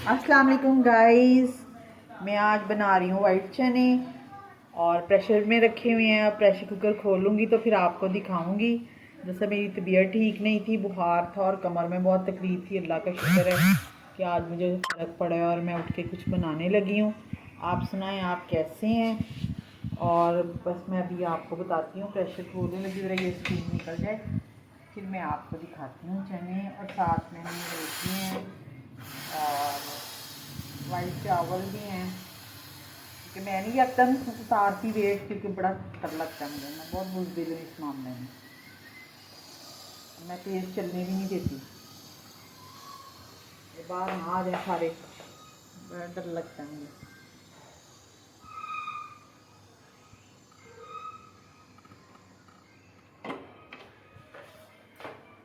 अस्सलाम वालेकुम गाइस, मैं आज बना रही हूँ वाइट चने और प्रेशर में रखे हुए हैं। प्रेशर कुकर खोलूँगी तो फिर आपको दिखाऊँगी। जैसे मेरी तबीयत ठीक नहीं थी, बुखार था और कमर में बहुत तकलीफ़ थी। अल्लाह का शुक्र है कि आज मुझे फ़र्क पड़ा है और मैं उठ के कुछ बनाने लगी हूँ। आप सुनाएं, आप कैसे हैं? और बस मैं अभी आपको बताती हूँ, प्रेशर खोलने लगी हो रही है, स्टीम निकल जाए फिर मैं आपको दिखाती हूँ चने। और साथ में रोटी हैं और वाइट चावल भी हैं, क्योंकि मैं नहीं एकदम उतारती वेट, क्योंकि बड़ा डर लगता है मुझे। मैं बहुत बुज़दिल हूँ इस मामले में, मैं तेज़ चलने भी नहीं देती। ये बाहर ना आ जाए सारे, बड़ा डर लगता है मुझे।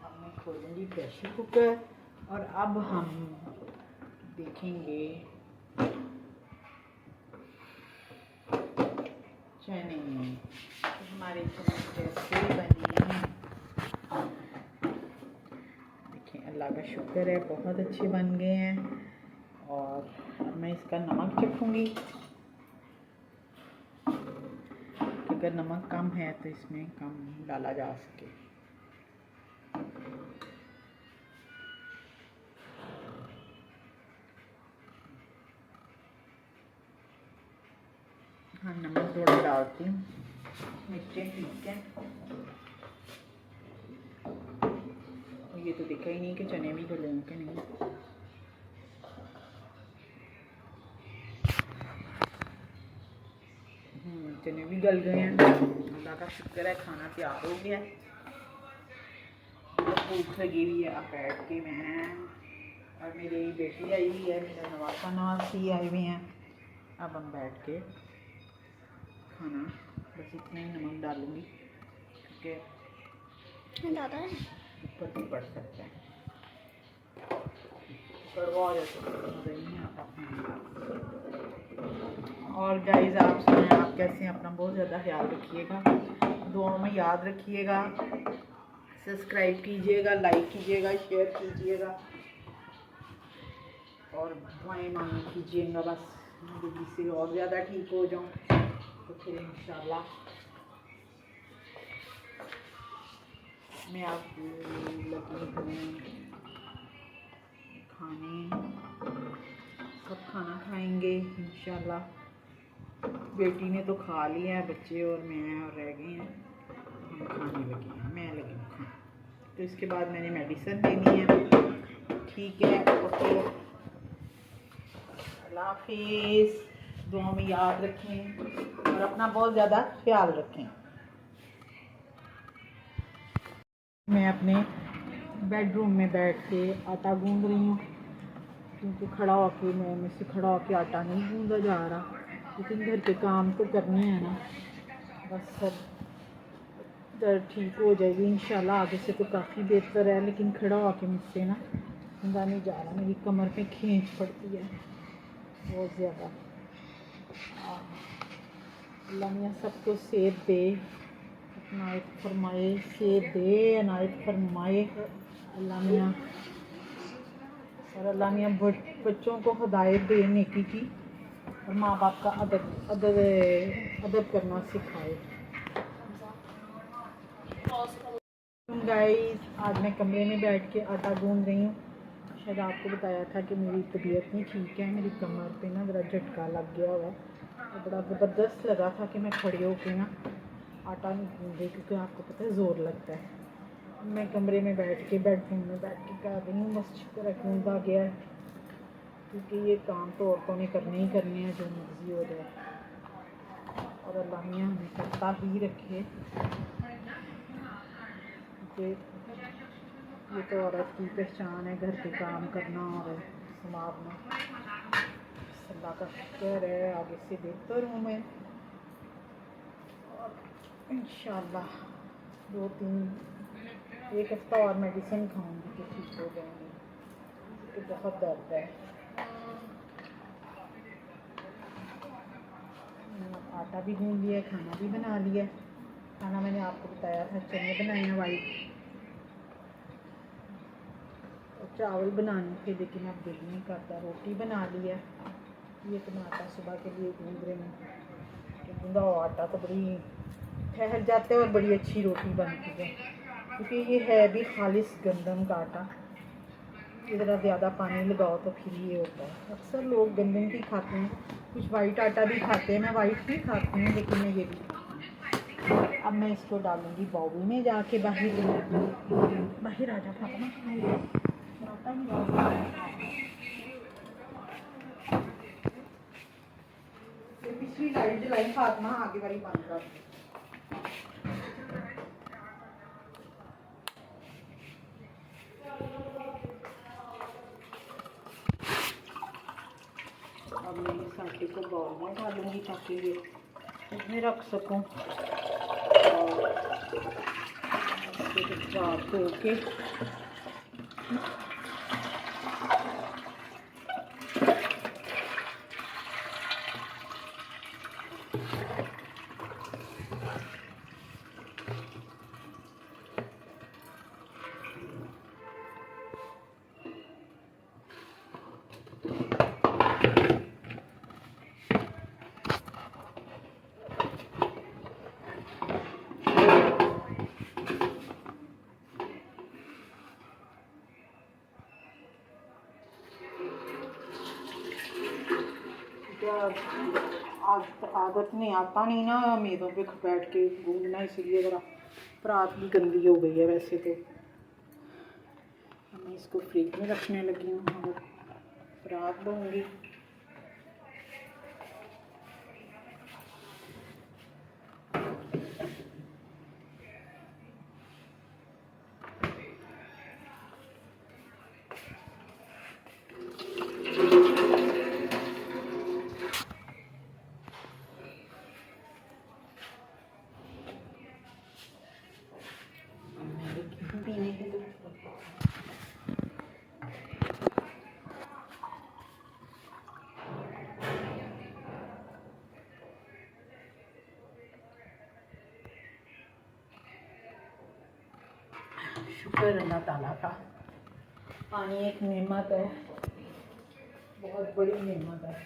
अब मैं खोलूँगी प्रेशर कुकर और अब हम देखेंगे चने तो हमारे चने कैसे बने हैं। देखिए, अल्लाह का शुक्र है बहुत अच्छे बन गए हैं। और अब मैं इसका नमक चखूँगी, अगर नमक कम है तो इसमें कम डाला जा सके। हाँ, नमक थोड़ा डालती हूँ, मिर्चें ठीक है। ये तो दिखा ही नहीं कि चने भी गले हैं कि नहीं। चने भी गल गए हैं, अल्लाह का शुक्र है। खाना तैयार हो गया है, भूख लगी हुई है। अब बैठ के मैं और मेरी बेटी आई हुई है, मेरा नवासा नवासी आए हुए हैं। अब हम बैठ के खाना, बस इतना ही नमक डालूँगी क्योंकि ज़्यादा है, ऊपर भी पड़ सकता है। कड़वा जैसे मज़ा ही नहीं आता। और गाइस, आप सुनाएं, आप कैसे हैं? अपना बहुत ज़्यादा ख्याल रखिएगा, दुआओं में याद रखिएगा, सब्सक्राइब कीजिएगा, लाइक कीजिएगा, शेयर कीजिएगा और दुआएं मांग कीजिएगा। बस जल्दी से और ज़्यादा ठीक हो जाऊँ तो फिर इंशाल्लाह मैं आप लगी हूँ खाने, सब खाना खाएंगे इंशाल्लाह। बेटी ने तो खा लिया है, बच्चे और मैं और रह गए हैं, हम खाने लगे हैं, मैं लगी हूँ खाने। तो इसके बाद मैंने मेडिसिन लेनी है। ठीक है, ओके, अल्लाह हाफिज़। दुआ में याद रखें और अपना बहुत ज़्यादा ख्याल रखें। मैं अपने बेडरूम में बैठ के आटा गूंद रही हूँ, क्योंकि खड़ा होके मुझसे खड़ा होके आटा नहीं गूंदा जा रहा, लेकिन घर के काम तो करने हैं ना। बस सब दर्द ठीक हो जाएगी इंशाल्लाह, आगे से तो काफ़ी बेहतर है, लेकिन खड़ा होके मुझसे ना गूंदा नहीं जा रहा। मेरी कमर पे खींच पड़ती है बहुत ज़्यादा। अल्लाह मियाँ सबको सेहत दे, इनायत फरमाए, सेहत दे, इनायत फरमाए अल्लाह मियाँ। और अल्लाह मियाँ बच्चों को हिदायत दे नेकी की, और माँ बाप का अदब करना सिखाए। गाइस, आज मैं कमरे में बैठ के आटा गूंद रही हूँ। शायद आपको बताया था कि मेरी तबीयत नहीं ठीक है, मेरी कमर पे ना बड़ा झटका लग गया हुआ, तो बड़ा ज़बरदस्त लगा था कि मैं खड़ी होकर ना आटा नहीं गूंदे, क्योंकि आपको पता है ज़ोर लगता है। मैं कमरे में बैठ के, बेडरूम में बैठ के कर रही हूँ। बस शुक्र है गूंदा गया है, क्योंकि ये काम तो औरतों ने करने ही करने हैं, जो मर्जी हो जाए। और अल्लाह मियाँ हमें करता ही रखे, क्योंकि ये तो औरत की पहचान है, घर के काम करना और संभालना। अल्लाह का शुक्र है, आगे से बेहतर हूँ मैं, और इंशाल्लाह 1 हफ़्ता और मेडिसिन खाऊंगी तो ठीक हो जाएंगी, तो बहुत दर्द है। आटा भी गूंद लिया, खाना भी बना लिया। खाना मैंने आपको बताया था, चने बनाए हैं वाइट, चावल बनाने थे लेकिन अब दिल नहीं करता। रोटी बना ली है, ये तो मैं आटा सुबह के लिए गूंद रही हूँ। गूंदा हुआ आटा तो बड़ी ठहर जाता है और बड़ी अच्छी रोटी बनती है, क्योंकि ये है भी खालिस गंदम का आटा। ज़रा ज़्यादा पानी लगाओ तो फिर ये होता है। अक्सर लोग गंदम की खाते हैं, कुछ वाइट आटा भी खाते हैं। मैं वाइट भी खाती हूँ लेकिन मैं ये भी। अब मैं इसको डालूँगी बाउल में जाके। बाहर आ जा फातिमा। पिछली लाइट जलाई फातिमा, आगे वाली बंद कर। अब मैं इस आटे को बाउल में डालूँगी ताकि ये इसमें रख सकूँ और साफ धो के आदत नहीं, आता नहीं ना मेज़ों पे बैठ के गूंदना, इसलिए ज़रा परात भी गंदी हो गई है। वैसे तो मैं इसको फ्रिज में रखने लगी हूँ और परात दूँगी। पीने के लिए शुक्र अल्लाह ताला का। पानी एक नेमत है, बहुत बड़ी नेमत है।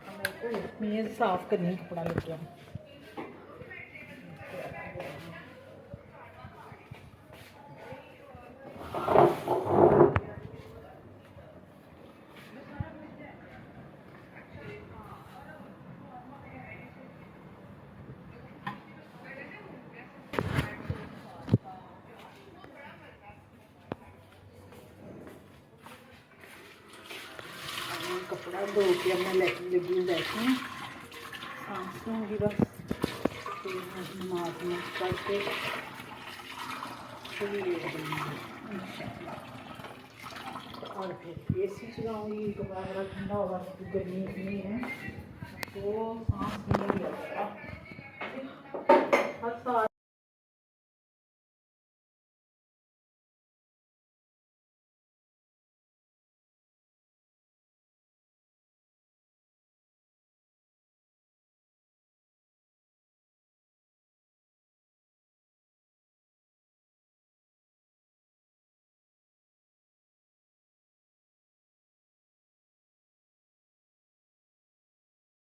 मेरे को मेज़ साफ़ करने कपड़ा लग गया। कपड़ा धो के अब मैं लगी बैठी सांस लूँगी बस। फिर नमाज में करके और फिर AC चलाऊँगी। कपड़ा थोड़ा ठंडा होगा क्योंकि गर्मी इतनी है तो सांस नहीं लगेगा।